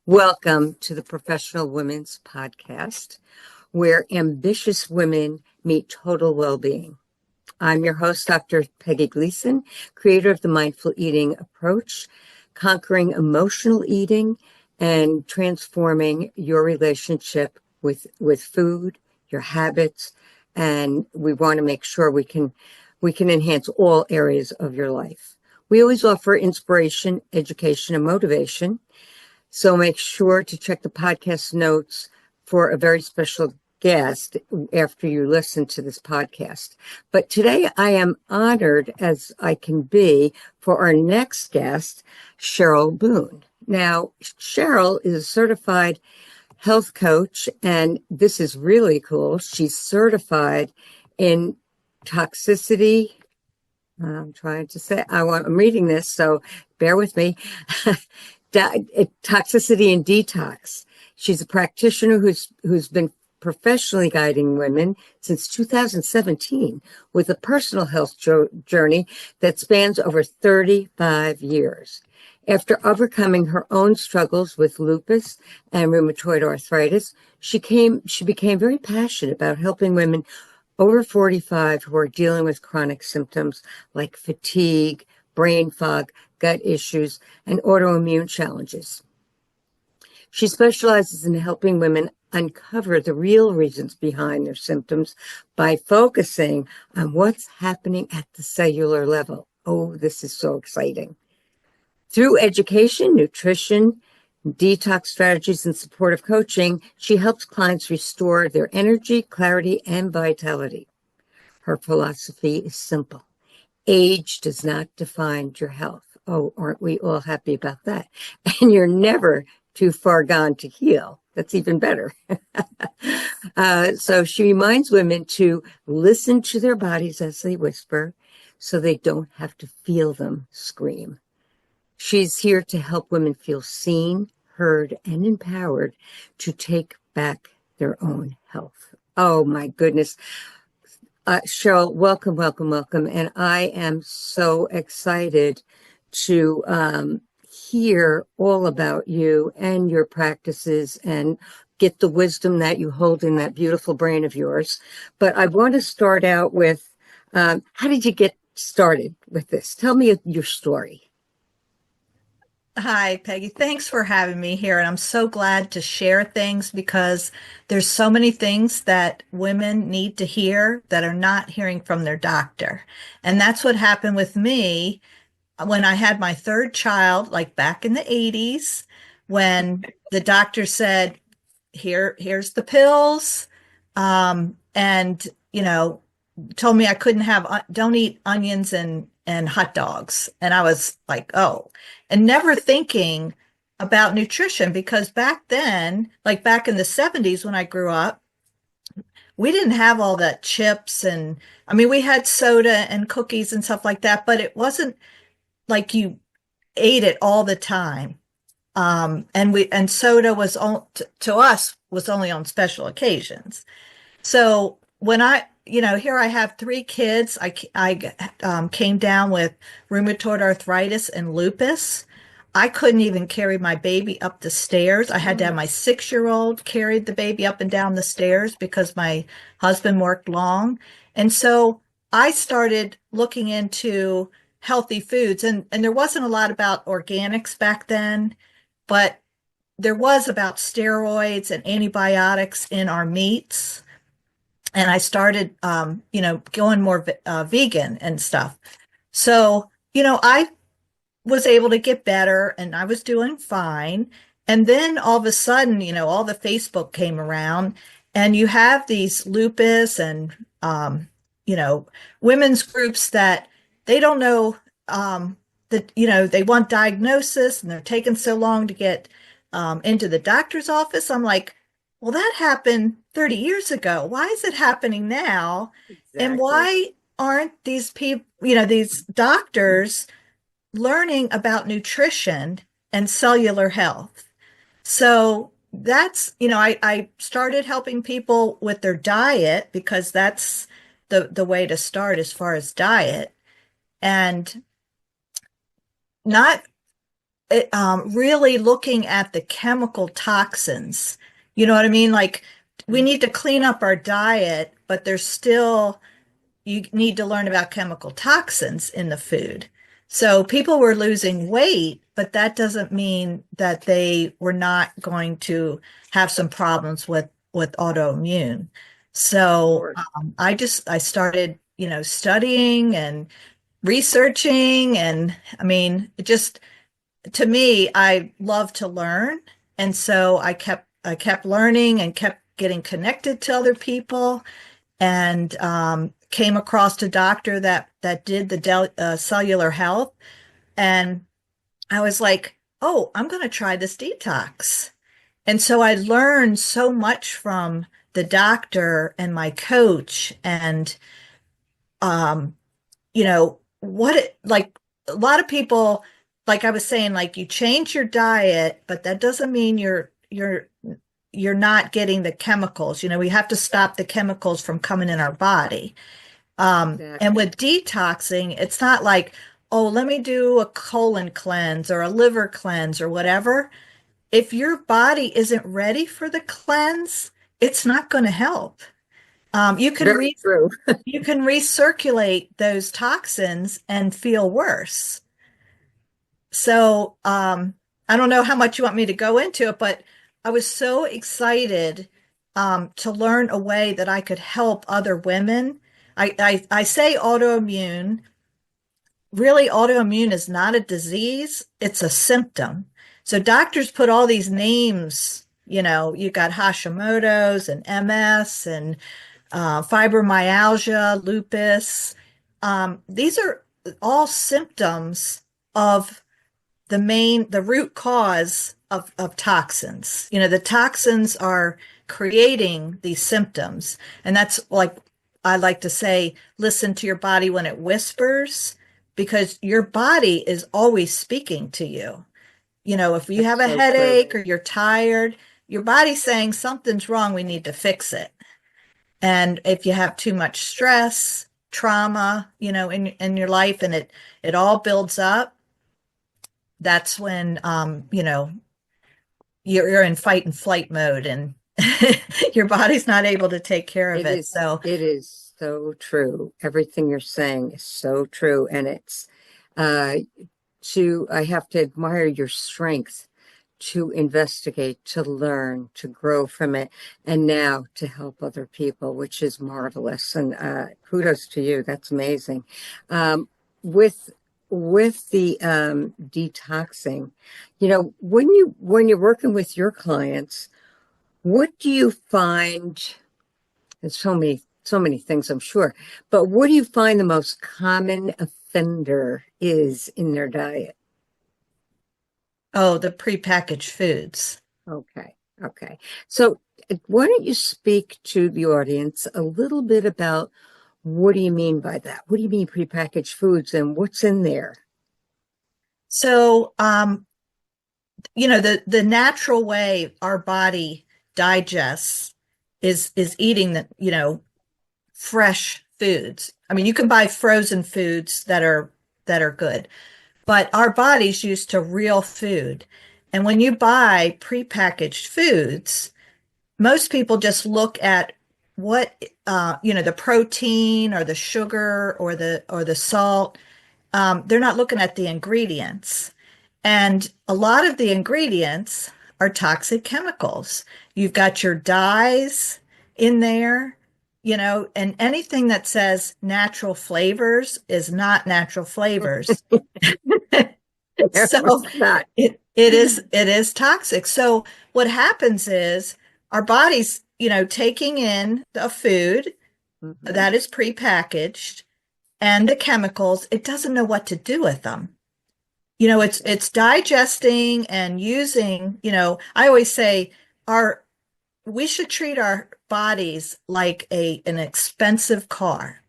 Welcome to the Professional Women's Podcast, where ambitious women meet total well-being. I'm your host, Dr. Peggy Gleason, creator of the Mindful Eating Approach, conquering emotional eating and transforming your relationship with food, your habits, and we want to make sure we can enhance all areas of your life. We always offer inspiration, education, and motivation. So make sure to check the podcast notes for a very special guest after you listen to this podcast. But today I am honored as I can be for our next guest, Cheryl Boone. Now, Cheryl is a certified health coach, and this is really cool. She's certified in toxicity. I'm reading this, so bear with me. Toxicity and detox. She's a practitioner who's been professionally guiding women since 2017 with a personal health journey that spans over 35 years. After overcoming her own struggles with lupus and rheumatoid arthritis, she became very passionate about helping women over 45 who are dealing with chronic symptoms like fatigue, brain fog, gut issues, and autoimmune challenges. She specializes in helping women uncover the real reasons behind their symptoms by focusing on what's happening at the cellular level. Oh, this is so exciting. Through education, nutrition, detox strategies, and supportive coaching, she helps clients restore their energy, clarity, and vitality. Her philosophy is simple. Age does not define your health. Oh, aren't we all happy about that? And you're never too far gone to heal. That's even better. So she reminds women to listen to their bodies as they whisper so they don't have to feel them scream. She's here to help women feel seen, heard, and empowered to take back their own health. Oh, my goodness. Cheryl, welcome. And I am so excited to hear all about you and your practices and get the wisdom that you hold in that beautiful brain of yours. But I want to start out with, how did you get started with this? Tell me your story. Hi, Peggy. Thanks for having me here. And I'm so glad to share things because there's so many things that women need to hear that are not hearing from their doctor. And that's what happened with me when I had my third child, like back in the 80s, when the doctor said, here's the pills. And, told me I couldn't don't eat onions and hot dogs. And I was like, oh, and never thinking about nutrition because back then, like back in the 70s when I grew up, we didn't have all that chips and we had soda and cookies and stuff like that, but it wasn't like you ate it all the time. And soda was to us was only on special occasions. So when here I have three kids. I came down with rheumatoid arthritis and lupus. I couldn't even carry my baby up the stairs. I had to have my 6-year-old carried the baby up and down the stairs because my husband worked long. And so I started looking into healthy foods and there wasn't a lot about organics back then, but there was about steroids and antibiotics in our meats. And I started, going more vegan and stuff. So, I was able to get better and I was doing fine. And then all of a sudden, all the Facebook came around and you have these lupus and, women's groups that they don't know that, they want diagnosis and they're taking so long to get into the doctor's office. I'm like, well, that happened 30 years ago. Why is it happening now? Exactly. And why aren't these people, these doctors learning about nutrition and cellular health? So that's, I started helping people with their diet because that's the way to start as far as diet. And not really looking at the chemical toxins. You know what I mean? Like we need to clean up our diet, but there's still, you need to learn about chemical toxins in the food. So people were losing weight, but that doesn't mean that they were not going to have some problems with autoimmune. So Or I started, studying and researching, and I mean, it just, to me, I love to learn, and so I kept learning and kept getting connected to other people, and came across a doctor that did the cellular health, and I was like, oh, I'm going to try this detox. And so I learned so much from the doctor and my coach, and um, what it like a lot of people, like I was saying, like you change your diet, but that doesn't mean you're not getting the chemicals. We have to stop the chemicals from coming in our body. And exactly. with detoxing, it's not like, oh, let me do a colon cleanse or a liver cleanse or whatever. If your body isn't ready for the cleanse, it's not going to help. Um, you can Very re true. you can recirculate those toxins and feel worse. So, I don't know how much you want me to go into it, but I was so excited to learn a way that I could help other women. I say autoimmune. Really, autoimmune is not a disease, it's a symptom. So doctors put all these names, you got Hashimoto's and MS and fibromyalgia, lupus. These are all symptoms of the root cause of toxins. The toxins are creating these symptoms. And that's like, I like to say, listen to your body when it whispers, because your body is always speaking to you. If you have That's a so true. headache or you're tired, your body's saying something's wrong, we need to fix it. And if you have too much stress, trauma, in your life, and it all builds up, that's when you're in fight and flight mode, and your body's not able to take care of It it. is, So, it is so true. Everything you're saying is so true. And it's uh I have to admire your strength to investigate, to learn, to grow from it, and now to help other people, which is marvelous. And kudos to you. That's amazing. Um, with with the detoxing, when you're working with your clients, what do you find? There's so many things, I'm sure. But what do you find the most common offender is in their diet? oh, the prepackaged foods. Okay. Okay. So why don't you speak to the audience a little bit about what do you mean by that? What do you mean prepackaged foods and what's in there? So, the natural way our body digests is eating fresh foods. I mean, you can buy frozen foods that are good, but our body's used to real food. And when you buy prepackaged foods, most people just look at what the protein or the sugar or the salt. They're not looking at the ingredients. And a lot of the ingredients are toxic chemicals. You've got your dyes in there, and anything that says natural flavors is not natural flavors. No, So it's not. it is toxic. So what happens is our body's, taking in the food Mhm. that is prepackaged and the chemicals, it doesn't know what to do with them. It's digesting and using, I always say our we should treat our bodies like an expensive car.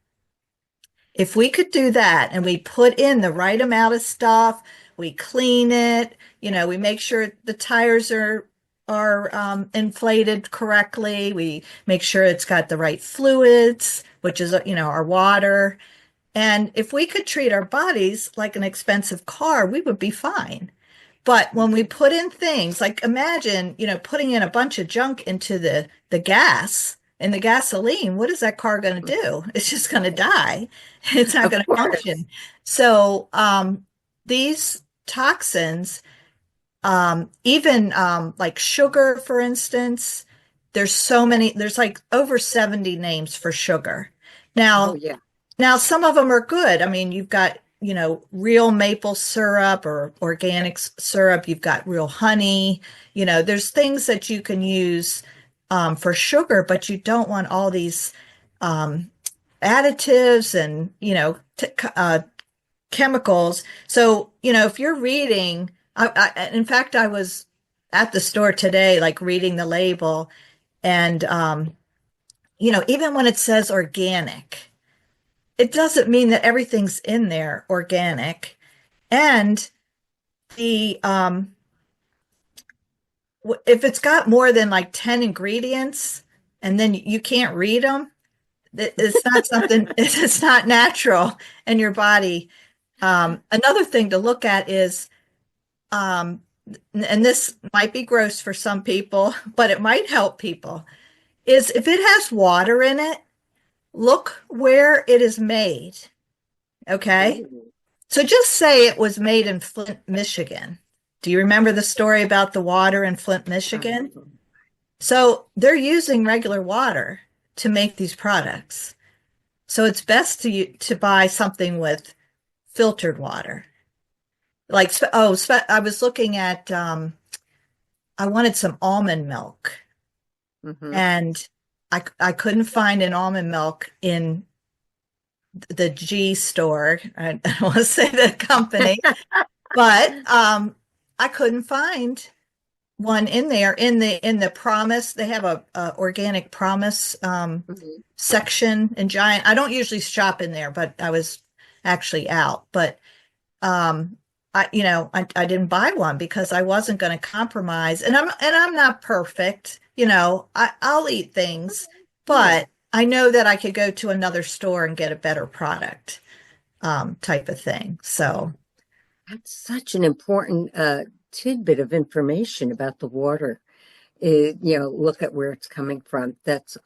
If we could do that and we put in the right amount of stuff, we clean it, we make sure the tires are inflated correctly. We make sure it's got the right fluids, which is our water. And if we could treat our bodies like an expensive car, we would be fine. But when we put in things like imagine, putting in a bunch of junk into the gas and the gasoline, what is that car going to do? It's just going to die. It's not Of going to course. function. So these toxins, even like sugar, for instance, there's like over 70 names for sugar. Oh Now, yeah. now, some of them are good. I mean, you've got, real maple syrup or organic syrup. You've got real honey. There's things that you can use for sugar, but you don't want all these um, additives and, chemicals. So, if you're reading, in fact, I was at the store today, like reading the label, and, even when it says organic, it doesn't mean that everything's in there organic. And the if it's got more than like 10 ingredients and then you can't read them, it's not something, it's not natural in your body. Another thing to look at is, um, and this might be gross for some people, but it might help people, is if it has water in it, look where it is made. Okay. Ooh. So just say it was made in Flint, Michigan. Do you remember the story about the water in Flint, Michigan? Um, So they're using regular water to make these products. So it's best to buy something with filtered water. Like I was looking at I wanted some almond milk mhm. and I couldn't find an almond milk in the G store. I don't want to say the company, but I couldn't find one in there in the Promise. They have a organic Promise Mhm. section in Giant. I don't usually shop in there, but I was actually out. But I didn't buy one because I wasn't going to compromise. And I'm not perfect. I'll eat things, Yeah. but I know that I could go to another store and get a better product, type of thing. So. That's such an important tidbit of information about the water. Look at where it's coming from. That's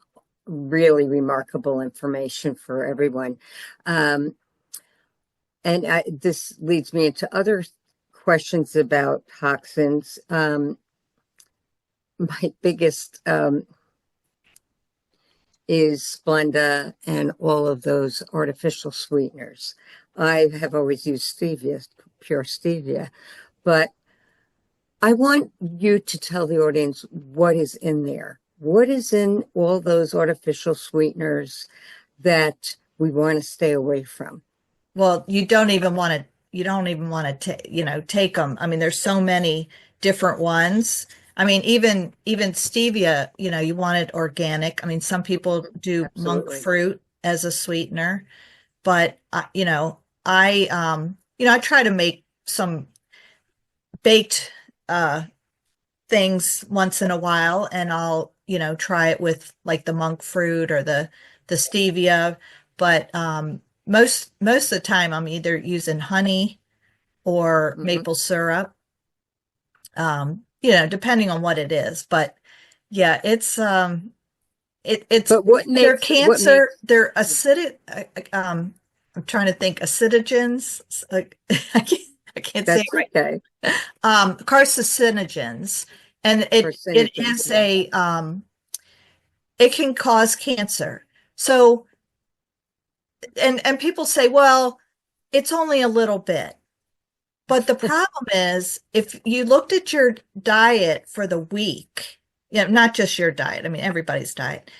really remarkable information for everyone. Um, and this leads me into other questions about toxins. My biggest is Splenda and all of those artificial sweeteners. I have always used stevia, pure stevia, but I want you to tell the audience what is in there. What is in all those artificial sweeteners that we want to stay away from? Well, you don't even want to take them. I mean, there's so many different ones. I mean, even stevia, you want it organic. I mean, some people do monk Absolutely. fruit as a sweetener, but I try to make some baked things once in a while, and I'll, try it with like the monk fruit or the stevia. But most of the time, I'm either using honey or Hmm. maple syrup, depending on what it is. But yeah, it's But what they're makes cancer, they're acidic. I'm trying to think acidogens. Like I can't say it that's right. okay. Carcinogens, and it Carcinogens, is yeah. it can cause cancer. So, and people say, well, it's only a little bit. But the problem is, if you looked at your diet for the week, not just your diet, I mean, everybody's diet,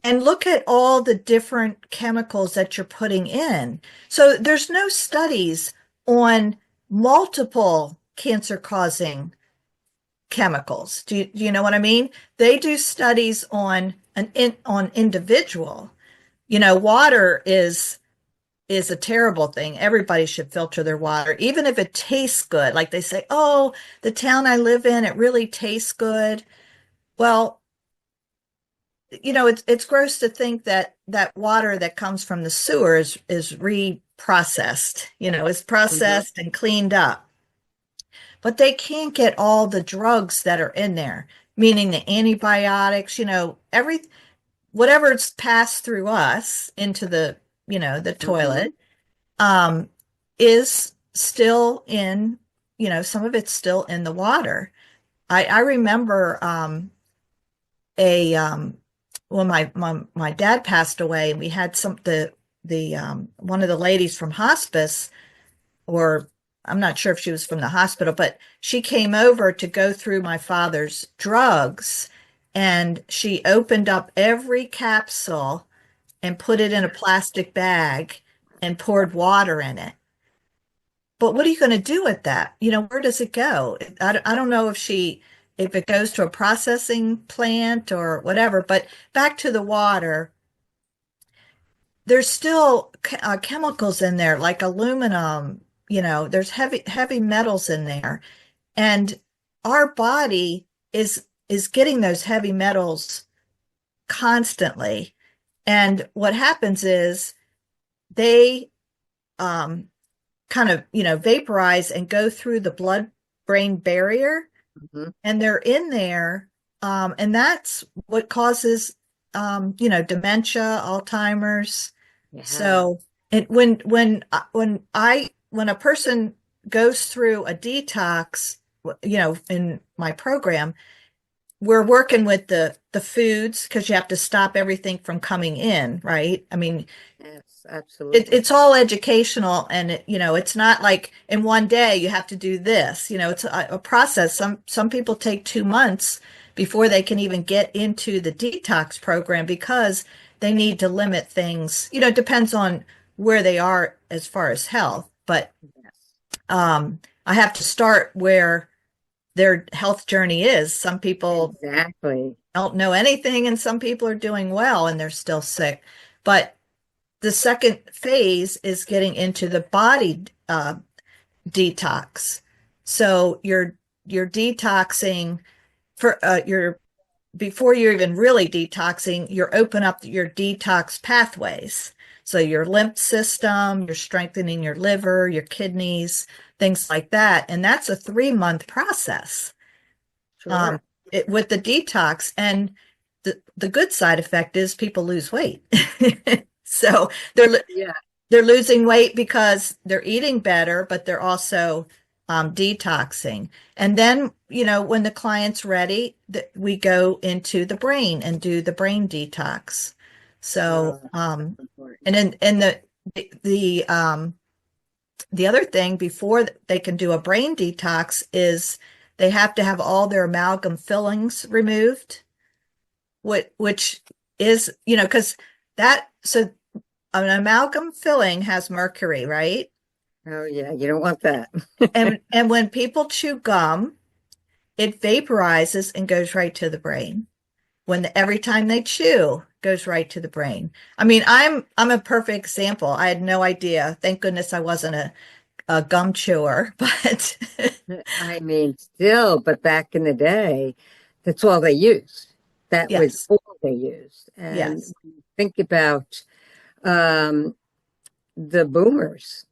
and look at all the different chemicals that you're putting in. So there's no studies on multiple cancer causing chemicals. Do you know what I mean? They do studies on on individual. Water is a terrible thing. Everybody should filter their water, even if it tastes good. Like they say, oh, the town I live in, it really tastes good. Well, it's gross to think that that water that comes from the sewer is reprocessed, is Hmm. processed and cleaned up. but they can't get all the drugs that are in there, meaning the antibiotics, whatever's passed through us into the Hmm. toilet, um, is still in, some of it's still in the water. I remember a when my dad passed away, and we had the one of the ladies from hospice, or I'm not sure if she was from the hospital, but she came over to go through my father's drugs, and she opened up every capsule and put it in a plastic bag and poured water in it. But what are you going to do with that? Where does it go? I don't know if it goes to a processing plant or whatever, but back to the water, there's still chemicals in there like aluminum, there's heavy metals in there. And our body is getting those heavy metals constantly. And what happens is they um, kind of, vaporize and go through the blood-brain barrier, Hmm. and they're in there. And that's what causes, dementia, Alzheimer's. Yeah. So when a person goes through a detox, in my program, we're working with the foods because you have to stop everything from coming in, right? I mean, Yes, absolutely. it's all educational, and it's not like in one day you have to do this. It's a process. Some people take 2 months before they can even get into the detox program because they need to limit things. It depends on where they are as far as health, but Yes, I have to start where their health journey is. Some people exactly. don't know anything, and some people are doing well and they're still sick. But the second phase is getting into the body detox. So you're detoxing for your before you're even really detoxing, you're open up your detox pathways. So your lymph system, you're strengthening your liver, your kidneys, things like that. And that's a 3-month process um, Sure. with the detox. And the good side effect is people lose weight. So Yeah. they're losing weight because they're eating better, but they're also detoxing. And then, when the client's ready, we go into the brain and do the brain detox. So, That's important. and then and the other thing before they can do a brain detox is they have to have all their amalgam fillings removed, which is, because so an amalgam filling has mercury, right? Oh, yeah, you don't want that. And when people chew gum, it vaporizes and goes right to the brain. Every time they chew, goes right to the brain. I mean, I'm a perfect example. I had no idea. Thank goodness I wasn't a gum chewer, but I mean, still, but back in the day, that's all they used. That was yes, all they used. And yes, think about um, the boomers,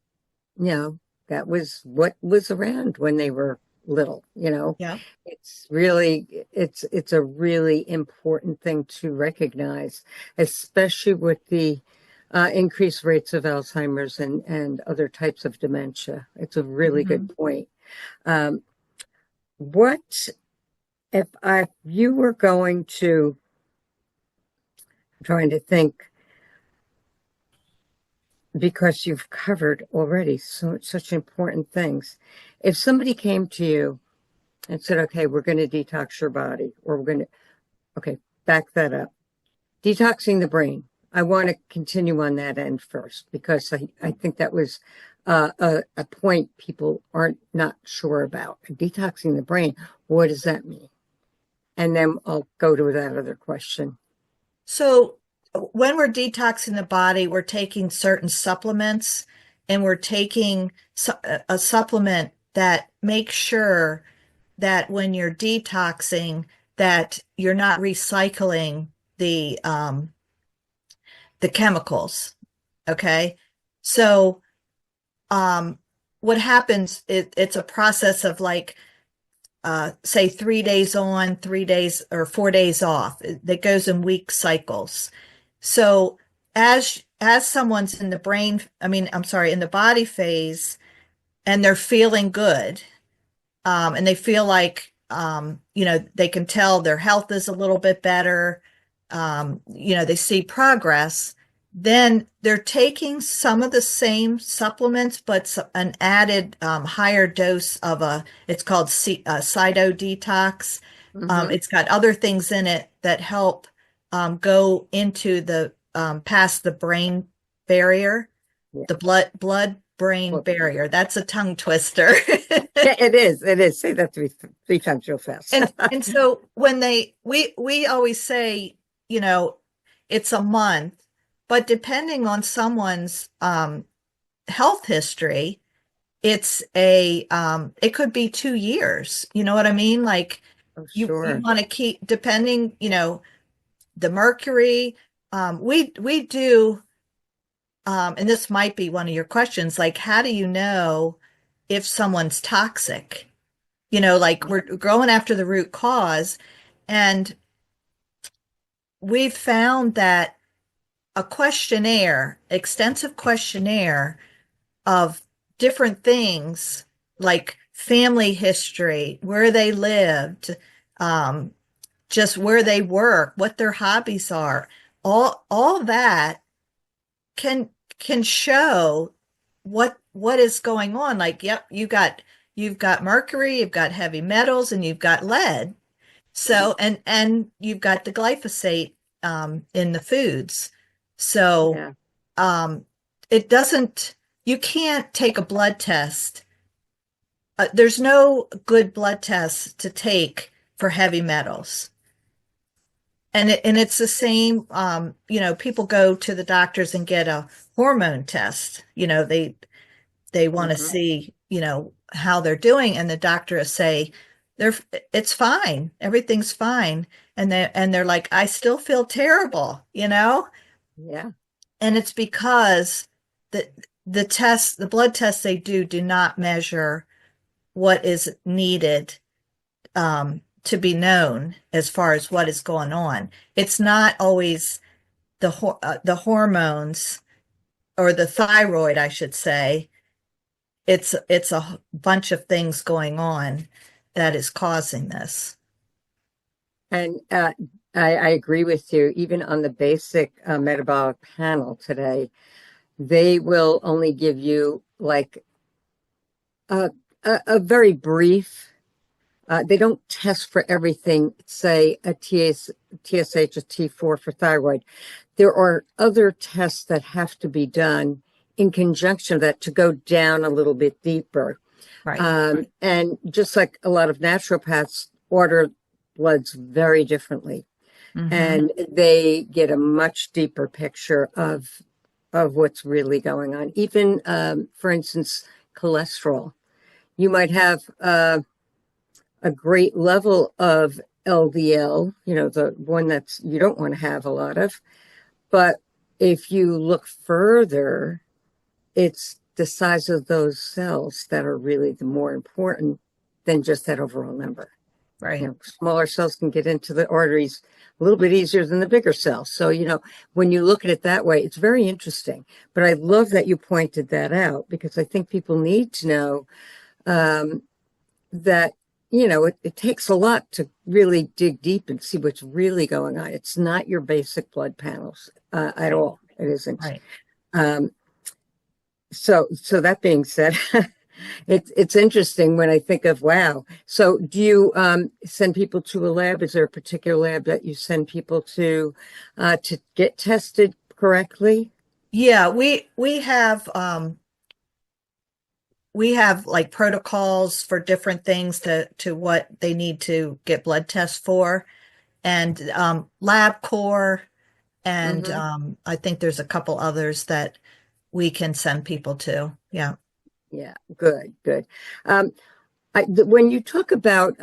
you know, that was what was around when they were little, you know. yeah. It's a really important thing to recognize, especially with the increased rates of Alzheimer's and other types of dementia. It's a really good Mhm. point. Um, what if you were going to, I'm trying to think, because you've covered already such important things. If somebody came to you and said, okay, we're going to detox your body, or we're going to, okay, back that up. Detoxing the brain. I want to continue on that end first because I think that was a point people aren't not sure about. Detoxing the brain, what does that mean? And then I'll go to that other question. So when we're detoxing the body, we're taking certain supplements, and we're taking a supplement that makes sure that when you're detoxing, that you're not recycling the chemicals. Okay. So um, what happens, it's a process of like say 3 days on, 3 days or 4 days off. That goes in week cycles. So as someone's in the brain, I'm sorry, in the body phase, and they're feeling good, and they feel like they can tell their health is a little bit better, they see progress, then they're taking some of the same supplements, but an added higher dose of it's called Cyto Detox. Mm-hmm. It's got other things in it that help go into the past the brain barrier, Yeah. the blood-brain Well, barrier. That's a tongue twister. yeah, it is. It is. Say that three times real fast. And so when we always say, you know, it's a month, but depending on someone's health history, it could be 2 years. You know what I mean? Like Oh, you sure. want to keep depending, the mercury. We do, and this might be one of your questions, like how do you know if someone's toxic? Like we're going after the root cause. And we've found that a questionnaire, extensive questionnaire of different things like family history, where they lived, um, just where they work, what their hobbies are, all that can can show what is going on. Like, yep, you've got mercury, you've got heavy metals, and you've got lead. So, and you've got the glyphosate in the foods. So, Yeah. um, it doesn't, you can't take a blood test. There's no good blood test to take for heavy metals. And it's the same, people go to the doctors and get a hormone test. They want to Mm-hmm. see, how they're doing, and the doctor will say they're it's fine, everything's fine, and they're like, I still feel terrible. Yeah. And it's because the the blood tests they do not measure what is needed to be known as far as what is going on. It's not always the hormones or the thyroid, I should say. It's a bunch of things going on that is causing this. And I agree with you. Even on the basic metabolic panel today, they will only give you like a, a very brief. They don't test for everything, say a TSH, a T4 for thyroid. There are other tests that have to be done in conjunction with that to go down a little bit deeper. Right. And just like a lot of naturopaths order bloods very differently, Mm-hmm. and they get a much deeper picture of what's really going on. Even, for instance, cholesterol. You might have a great level of LDL, the one that's you don't want to have a lot of. But if you look further, it's the size of those cells that are really the more important than just that overall number. Right. Smaller cells can get into the arteries a little bit easier than the bigger cells. So, when you look at it that way, it's very interesting. But I love that you pointed that out, because I think people need to know that, it takes a lot to really dig deep and see what's really going on. It's not your basic blood panels at all. It isn't. Right. Um, so that being said, it's interesting when I think of, wow. So do you send people to a lab? Is there a particular lab that you send people to get tested correctly? Yeah, we have like protocols for different things to what they need to get blood tests for, and LabCorp, and Mm-hmm. I think there's a couple others that we can send people to. Yeah. Yeah, good, good. When you talk about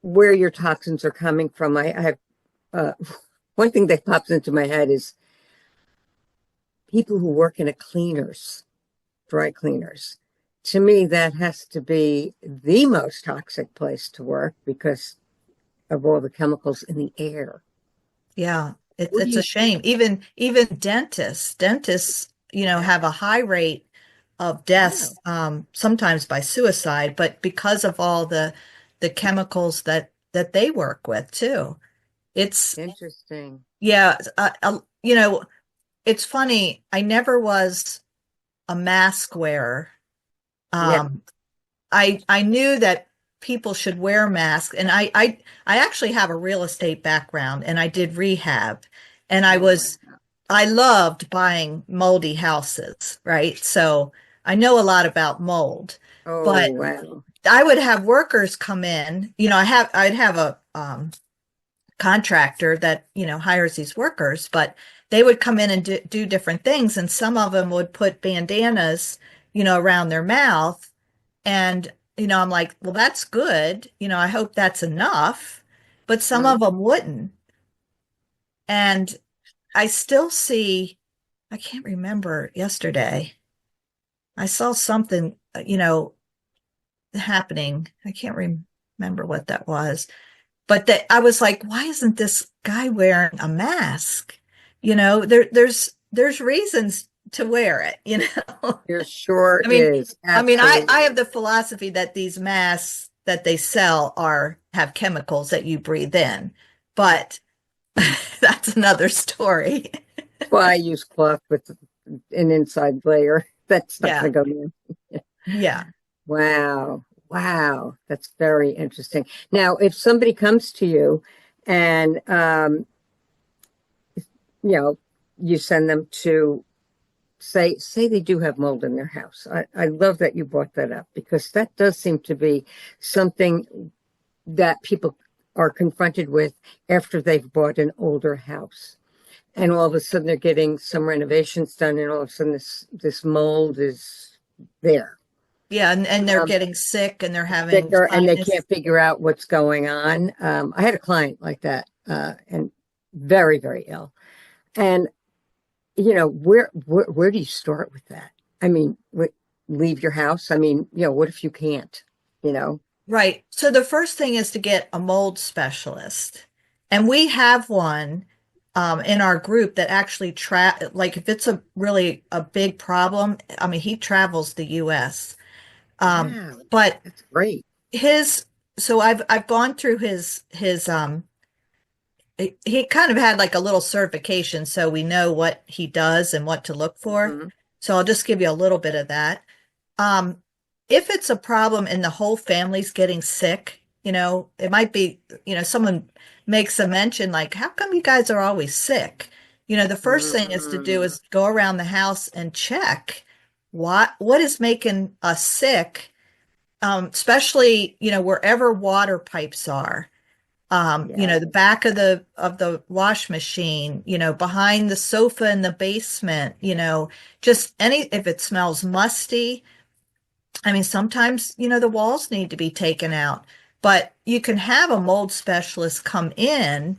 where your toxins are coming from, I have uh, one thing that pops into my head is people who work in dry cleaners. to me, that has to be the most toxic place to work because of all the chemicals in the air. Yeah, What do it's a you shame. Even dentists, have a high rate of deaths, Wow, sometimes by suicide, but because of all the chemicals that they work with too. It's interesting. yeah, it's funny. I never was a mask wearer. Yeah. Um, I knew that people should wear masks, and I actually have a real estate background, and I did rehab, and Oh, wow. I loved buying moldy houses, right? So I know a lot about mold, Oh, but wow. I would have workers come in. I'd have a contractor that hires these workers, but they would come in and do different things, and some of them would put bandanas, around their mouth, and I'm like, well, that's good, I hope that's enough, but some Uh, of them wouldn't, and I still see. I can't remember yesterday. I saw something, happening. I can't remember what that was. But that I was like, why isn't this guy wearing a mask? There's reasons to wear it, there sure I mean, is. I have Absolutely. the philosophy that these masks that they sell have chemicals that you breathe in, but that's another story. That's why I use cloth with an inside layer. That's not Yeah. going to go in. Yeah. Wow. Wow. That's very interesting. Now, if somebody comes to you and, you know, you send them to say they do have mold in their house. I love that you brought that up because that does seem to be something that people are confronted with after they've bought an older house. And all of a sudden they're getting some renovations done and all of a sudden this mold is there. Yeah, and they're Um, getting sick and they're having Thicker and they sinus. can't figure out what's going on. I had a client like that, and very, very ill. And where do you start with that? I mean, leave your house. I mean, what if you can't? You know? Right. So the first thing is to get a mold specialist. And we have one in our group that actually like if it's a really a big problem, I mean, he travels the US. Wow, But that's great. his so I've gone through his he kind of had like a little certification so we know what he does and what to look for. Hmm. So I'll just give you a little bit of that. Um, if it's a problem and the whole family's getting sick, it might be, someone makes a mention like, how come you guys are always sick? The first thing is to do Hmm. is go around the house and check what is making us sick, especially, wherever water pipes are. Yeah, The back of the wash machine, behind the sofa in the basement, just if it smells musty. I mean, sometimes, the walls need to be taken out, but you can have a mold specialist come in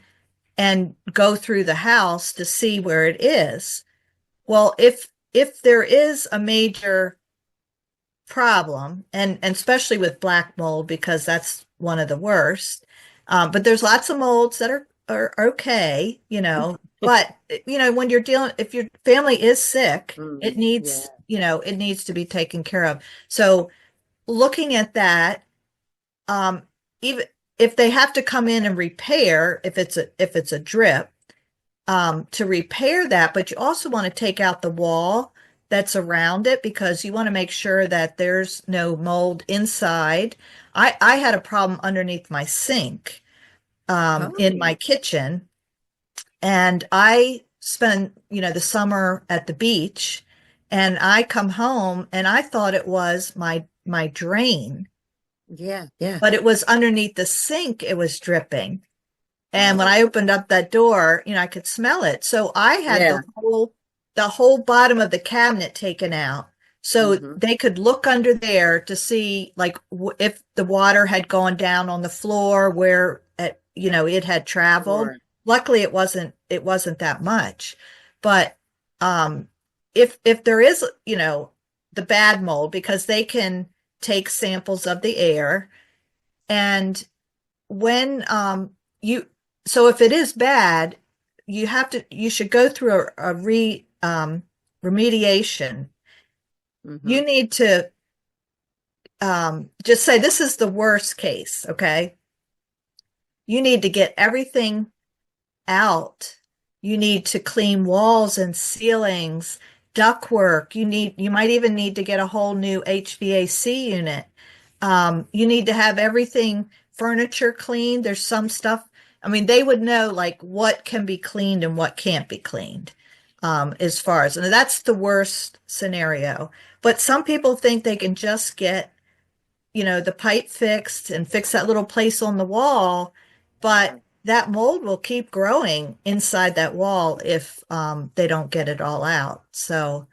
and go through the house to see where it is. Well, if there is a major problem, and especially with black mold, because that's one of the worst, but there's lots of molds that are okay, but when you're dealing, if your family is sick, mm, yeah. it needs to be taken care of. So looking at that, um, even if they have to come in and repair, if it's a drip, to repair that, but you also want to take out the wall that's around it because you want to make sure that there's no mold inside. I had a problem underneath my sink, in my Oh, kitchen, and I spent, the summer at the beach, and I come home and I thought it was my drain, yeah, yeah. but it was underneath the sink, it was dripping. And when I Oh, opened up that door, I could smell it. So I had yeah. the whole bottom of the cabinet taken out so Hmm. they could look under there to see like if the water had gone down on the floor where it had traveled. Sure. Luckily it wasn't that much. But um if there is, the bad mold because they can take samples of the air. And when you so if it is bad, you should go through a remediation. Hmm. You need to just say this is the worst case, okay? You need to get everything out. You need to clean walls and ceilings, ductwork. You might even need to get a whole new HVAC unit. You need to have everything, furniture cleaned. There's some stuff. I mean, they would know like what can be cleaned and what can't be cleaned, as far as, and that's the worst scenario. But some people think they can just get, the pipe fixed and fix that little place on the wall, but that mold will keep growing inside that wall if they don't get it all out. So,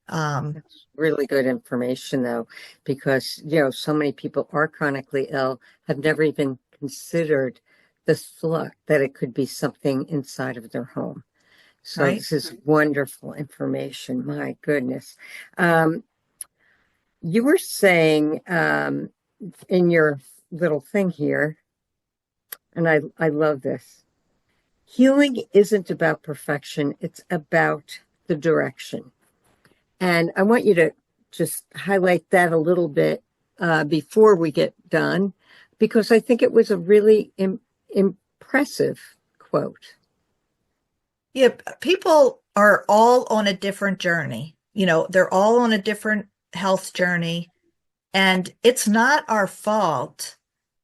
That's really good information, though, because, so many people are chronically ill, have never even considered the thought that it could be something inside of their home. So right. this is wonderful information. My goodness. Um, you were saying in your little thing here, and I love this. Healing isn't about perfection, it's about the direction. And I want you to just highlight that a little bit before we get done, because I think it was a really impressive quote. Yeah, people are all on a different journey. They're all on a different health journey, and it's not our fault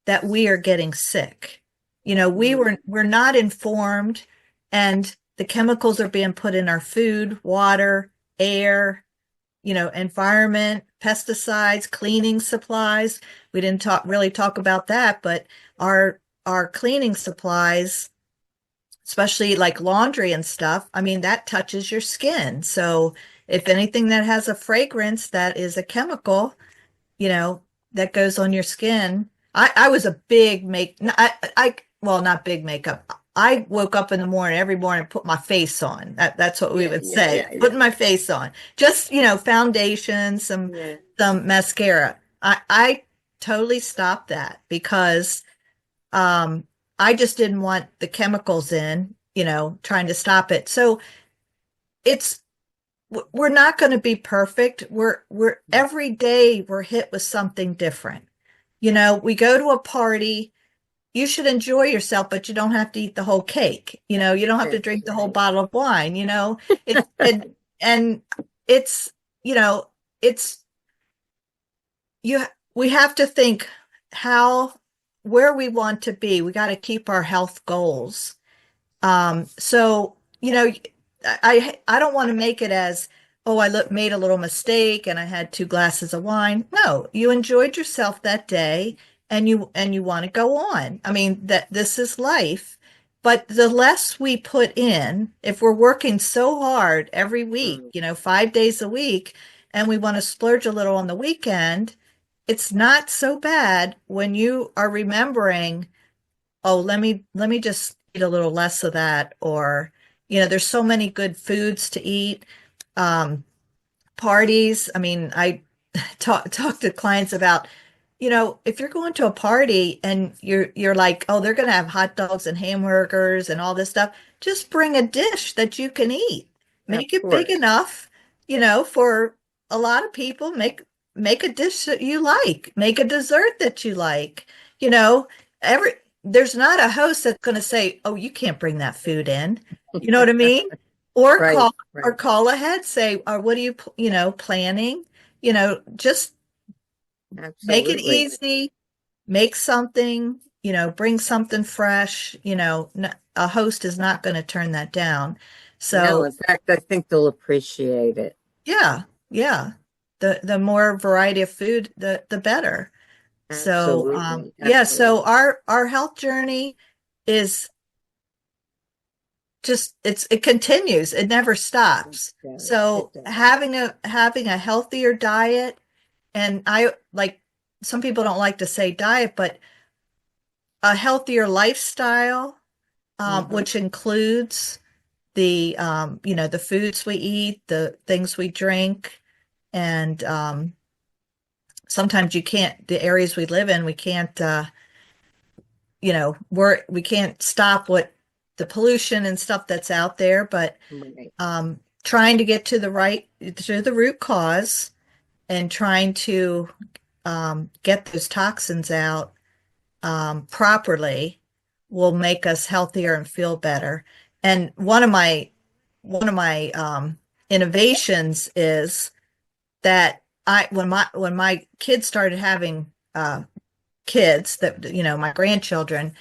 that we are getting sick. Mm, We're not informed, and the chemicals are being put in our food, water, air, environment, pesticides, cleaning supplies. We didn't really talk about that, but our cleaning supplies, especially like laundry and stuff, I mean, that touches your skin. So if anything that has a fragrance that is a chemical, you know, that goes on your skin. I was a big well, not big makeup. I woke up in the morning every morning and put my face on. That's what we yeah, would yeah, say. yeah, yeah, Putting my face on. Just, foundation, yeah. some mascara. I totally stopped that because um I just didn't want the chemicals in, trying to stop it. So it's we're not going to be perfect. We're every day we're hit with something different. We go to a party, you should enjoy yourself, but you don't have to eat the whole cake. You don't have to That's drink the whole right. bottle of wine, It and it's, you know, it's you we have to think how where we want to be. We got to keep our health goals. So, I don't want to make it as, oh, made a little mistake and I had 2 glasses of wine. No, you enjoyed yourself that day and you want to go on. I mean, that this is life. But the less we put in, if we're working so hard every week, Mm, 5 days a week, and we want to splurge a little on the weekend, it's not so bad when you are remembering, oh, let me just eat a little less of that. Or, there's so many good foods to eat. Um, Parties. I mean, I talk to clients about, if you're going to a party and you're like, oh, they're going to have hot dogs and hamburgers and all this stuff, just bring a dish that you can eat. of Make it big course. enough, for a lot of people. Make a dish that you like. Make a dessert that you like. You know, every there's not a host that's going to say, "Oh, you can't bring that food in." You know what I mean? Or Right, right. call ahead, say, what are you, planning? Just make it Absolutely. easy, make something, bring something fresh. A host is not going to turn that down. No, So, in fact, I think they'll appreciate it. yeah, yeah. The more variety of food, the better. So, Absolutely. yeah, so Absolutely. our health journey is just it continues. It never It stops. does. It So does. having a healthier diet, and I like, some people don't like to say diet, but a healthier lifestyle, Hmm. which includes the foods we eat, the things we drink, And sometimes you can't, the areas we live in, we can't, we can't stop what the pollution and stuff that's out there, but Right. trying to get to the root cause and trying to get those toxins out properly will make us healthier and feel better. And one of my innovations is that when my kids started having kids, that my grandchildren,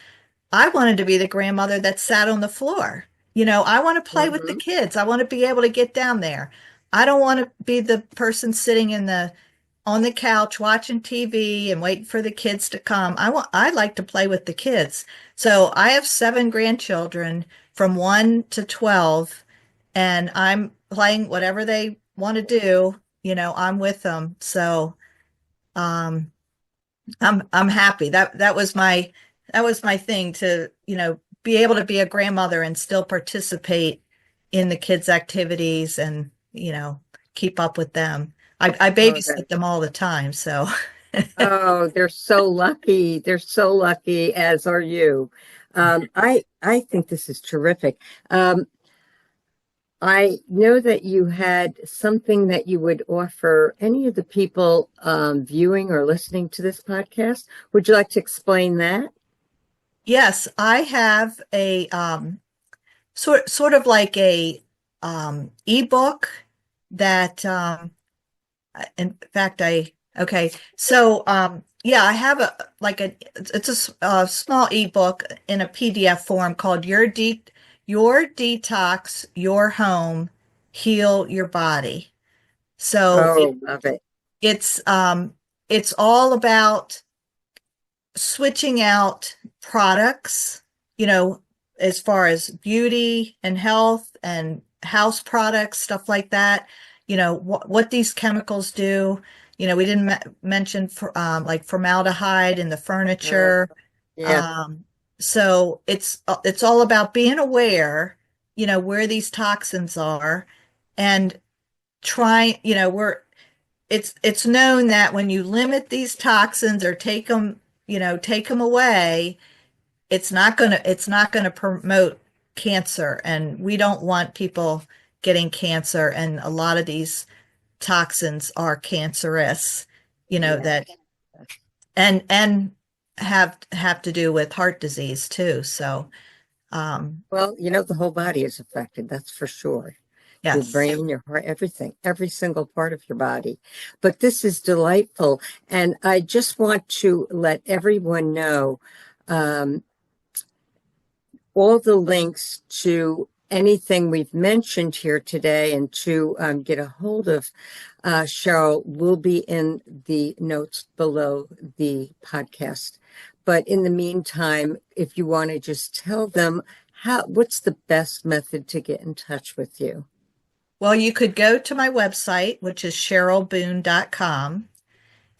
I wanted to be the grandmother that sat on the floor. I want to play with the Hmm. kids. I want to be able to get down there. I don't want to be the person sitting on the couch watching TV and waiting for the kids to come. I like to play with the kids. So I have 7 grandchildren from 1 to 12, and I'm playing whatever they want to do. I'm with them. So um, I'm happy. That was my thing to, be able to be a grandmother and still participate in the kids' activities and, keep up with them. I Oh, babysit them all the time, so oh, they're so lucky. They're so lucky, as are you. I think this is terrific. I know that you had something that you would offer any of the people viewing or listening to this podcast. Would you like to explain that? yes, I have a sort of like a ebook that in fact I okay, so yeah, I have a small ebook in a PDF form called Your Detox, Your Home, Heal Your Body. So Oh, love it. it's um it's all about switching out products, you know, as far as beauty and health and house products, stuff like that, what these chemicals do. We didn't mention like formaldehyde in the Uh, furniture. yeah, Um, so it's all about being aware, where these toxins are and try, it's known that when you limit these toxins or take them away, it's not gonna promote cancer, and we don't want people getting cancer. And a lot of these toxins are cancerous, yeah. that and have to do with heart disease too. So, Well, the whole body is affected, that's for sure. Your yes, brain, your heart, everything, every single part of your body. But this is delightful. And I just want to let everyone know um, all the links to anything we've mentioned here today and to get a hold of Cheryl will be in the notes below the podcast. But in the meantime, if you want to just tell them what's the best method to get in touch with you? well, you could go to my website, which is cherylboone.com.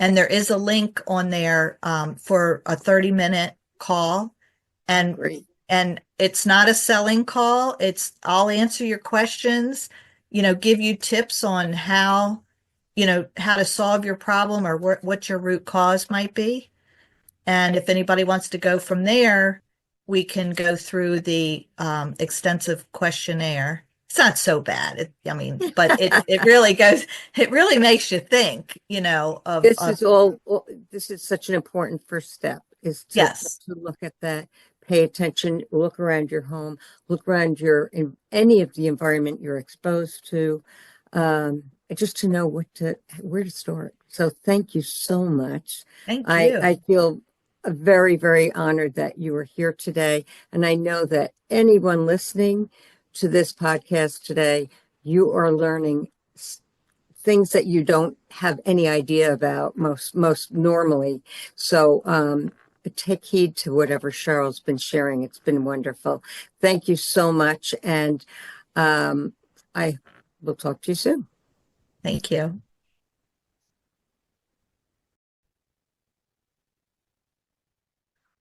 And there is a link on there for a 30-minute call. And Great. and it's not a selling call. I'll answer your questions, give you tips on how to solve your problem or what your root cause might be. And if anybody wants to go from there, we can go through the extensive questionnaire. It's not so bad. But it really makes you think, This is all, this is such an important first step is to, yes, to look at that, pay attention, look around your home, look around in any of the environment you're exposed to, just to know where to start. So thank you so much. thank I you. feel very, very honored that you were here today. And I know that anyone listening to this podcast today, you are learning things that you don't have any idea about most normally. So take heed to whatever Cheryl's been sharing. It's been wonderful. Thank you so much, and I will talk to you soon. Thank you.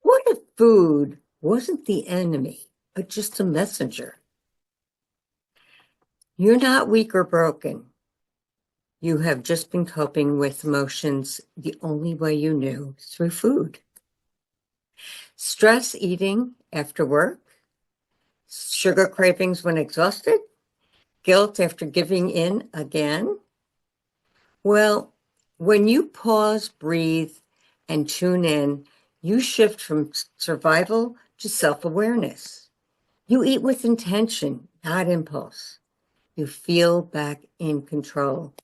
What if food wasn't the enemy, but just a messenger? You're not weak or broken. You have just been coping with emotions the only way you knew, through food. Stress eating after work, sugar cravings when exhausted, guilt after giving in again. Well, when you pause, breathe, and tune in, you shift from survival to self-awareness. You eat with intention, not impulse. You feel back in control.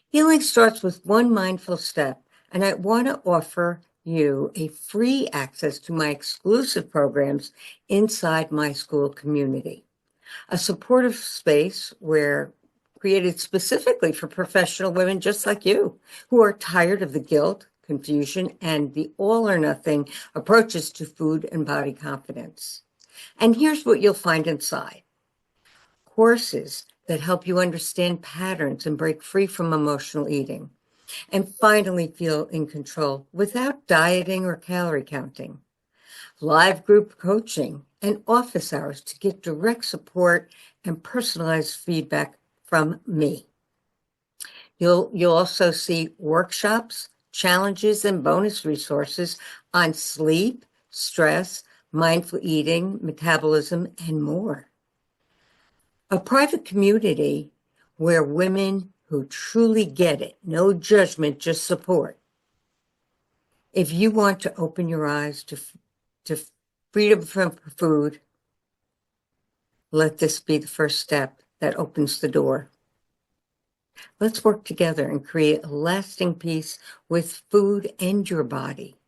Healing starts with one mindful step, and I want to offer you a free access to my exclusive programs inside my school community. A supportive space where created specifically for professional women just like you, who are tired of the guilt, confusion, and the all or nothing approaches to food and body confidence. And here's what you'll find inside: courses that help you understand patterns and break free from emotional eating, and finally feel in control without dieting or calorie counting. Live group coaching and office hours to get direct support and personalized feedback from me. You'll also see workshops, challenges, and bonus resources on sleep, stress, mindful eating, metabolism, and more. A private community where women who truly get it, no judgment, just support. If you want to open your eyes to freedom from food, let this be the first step that opens the door. Let's work together and create a lasting peace with food and your body.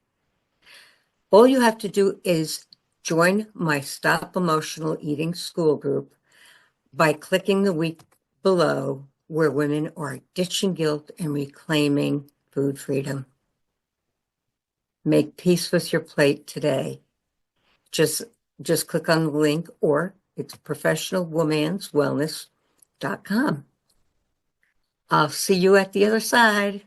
All you have to do is join my Stop Emotional Eating School group by clicking the link below, where women are ditching guilt and reclaiming food freedom. Make peace with your plate today. Just click on the link, or it's professionalwomanswellness.com. I'll see you at the other side.